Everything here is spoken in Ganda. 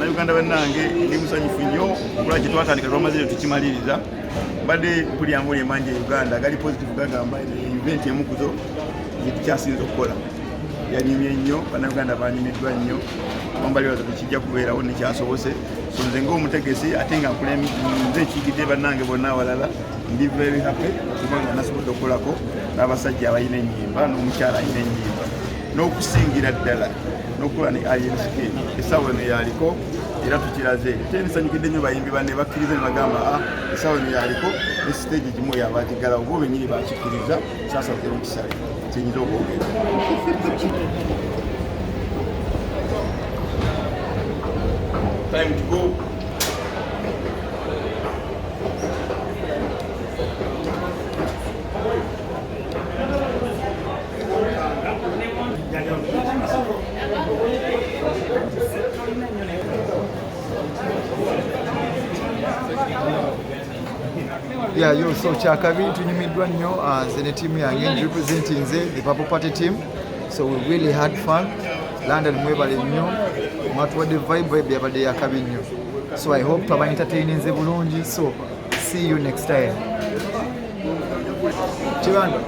Uganda bannange ndi musanyufu nnyo okulaba kye twatandika twamaze tukimaliriza. Mbadde mpulira emanja e Uganda gali positive gagamba event emu kuzo zetukyasinza okukola. Yanyumye nnyo, bannayuganda banyumiddwa nnyo, bambalibaza tekijja kubeerawo nekyasobose. So nze ng'omutegesi ate nga nze nkiikidde bannange bonna abalala ndi very happy kubanga nasobodde okukolako n'abasajja abalina ennyimba n'omukyala alina ennyimba n'okusingira ddala n'okukola ne INSK essaawa eno yaliko era tukiraze ate nsanyukidde nnyo bayimbi banne bakkiriza ne bagamba essaawa eno yaliko ne stage gimu yabaagigalawo bo bennyini bakikkiriza saasakera ekisale kyenyinza okwogera. Time to go. Yeah, yo, so Chakabi tunyumiddwa nnyo nze ne team yange representing the Purple Party team. So we really had fun. London mwebale nnyo. Mwatuwadde vibe yabadde yakabi nnyo. So I hope twaba entertaininze bulungi. So see you next time. Chibanda.